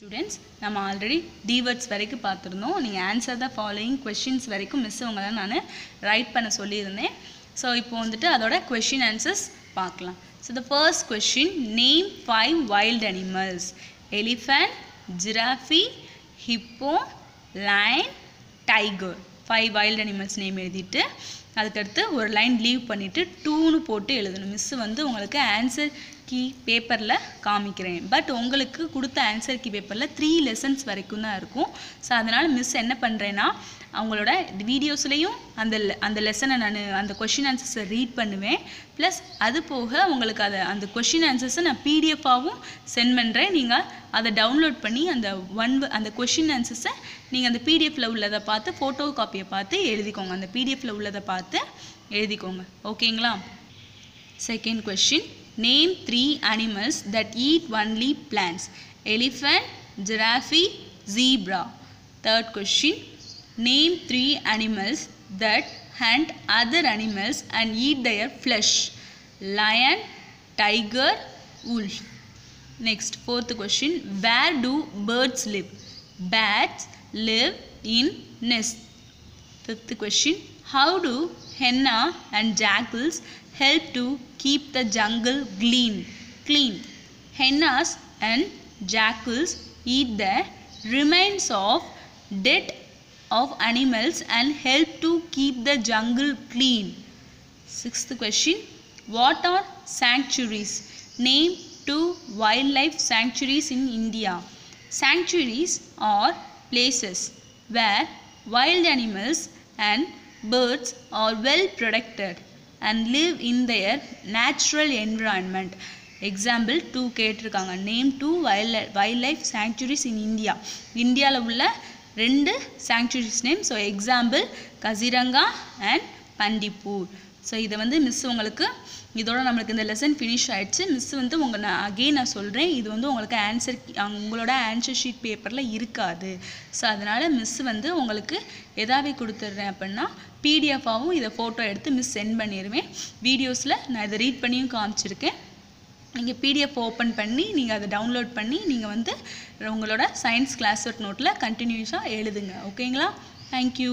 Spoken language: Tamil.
Students, நம்ம ஆல்ரெடி D-words வரைக்கும் பார்த்திருந்தோம். நீங்க answer the following questions வரைக்கும் மிஸ் உங்களை நான் ரைட் பண்ண சொல்லியிருந்தேன். ஸோ இப்போ வந்துட்டு அதோட question answers பார்க்கலாம். So the first question, name 5 wild animals. Elephant, giraffe, hippo, lion, tiger. 5 wild animals name எழுதிட்டு அதுக்கடுத்து ஒரு லைன் லீவ் பண்ணிவிட்டு 2ன்னு போட்டு எழுதணும். மிஸ் வந்து உங்களுக்கு ஆன்சர் கீ பேப்பரில் காமிக்கிறேன். பட் உங்களுக்கு கொடுத்த ஆன்சர் கீ பேப்பரில் 3 லெசன்ஸ் வரைக்கும் தான் இருக்கும். ஸோ அதனால் மிஸ் என்ன பண்ணுறேன்னா அவங்களோட வீடியோஸ்லேயும் அந்த லெசனை நான் அந்த கொஷின் ஆன்சர்ஸை ரீட் பண்ணுவேன். ப்ளஸ் அது போக உங்களுக்கு அந்த கொஷின் ஆன்சர்ஸை நான் பிடிஎஃபாகவும் சென்ட் பண்ணுறேன். நீங்கள் அதை டவுன்லோட் பண்ணி அந்த கொஷின் ஆன்சர்ஸை நீங்கள் அந்த பிடிஎஃப்பில் உள்ளதை பார்த்து ஃபோட்டோ காப்பியை பார்த்து எழுதிக்கோங்க. அந்த பிடிஎஃப்பில் உள்ளதை பார்த்து எழுதிக்கோங்க. ஓகேங்களா? Second question, name 3 animals that eat only plants. Elephant, giraffe, zebra. Third question, name 3 animals that hunt other animals and eat their flesh. Lion, tiger, wolf. Next, fourth question, where do birds live? Bats live in nests. Fifth question, how do henna and jackals help to keep the jungle clean? Hennas and jackals eat the remains of dead of animals and help to keep the jungle clean. Sixth question, what are sanctuaries? Name 2 wildlife sanctuaries in India. Sanctuaries are places where wild animals and birds are well protected and live in their natural environment. Example 2 கேட்டிருக்காங்க. Name 2 wildlife sanctuaries in India. இந்தியாவில் உள்ள 2 sanctuaries name. So example Kaziranga and Bandipur. So இதை வந்து மிஸ் உங்களுக்கு இதோட நம்மளுக்கு இந்த லெசன் ஃபினிஷ் ஆகிடுச்சு. மிஸ் வந்து நான் சொல்கிறேன், இது வந்து உங்களுக்கு உங்களோட ஆன்சர் ஷீட் பேப்பரில் இருக்காது. ஸோ அதனால் மிஸ் வந்து உங்களுக்கு எதாவே கொடுத்துட்றேன் அப்படின்னா பிடிஎஃபாகவும் இதை ஃபோட்டோ எடுத்து மிஸ் சென்ட் பண்ணிடுவேன். வீடியோஸில் நான் இதை ரீட் பண்ணியும் காமிச்சிருக்கேன். நீங்கள் பிடிஎஃப் ஓப்பன் பண்ணி நீங்கள் அதை டவுன்லோட் பண்ணி நீங்கள் வந்து உங்களோட சயின்ஸ் கிளாஸ் ஒர்க் நோட்டில் கண்டினியூஸாக எழுதுங்க. ஓகேங்களா? தேங்க்யூ.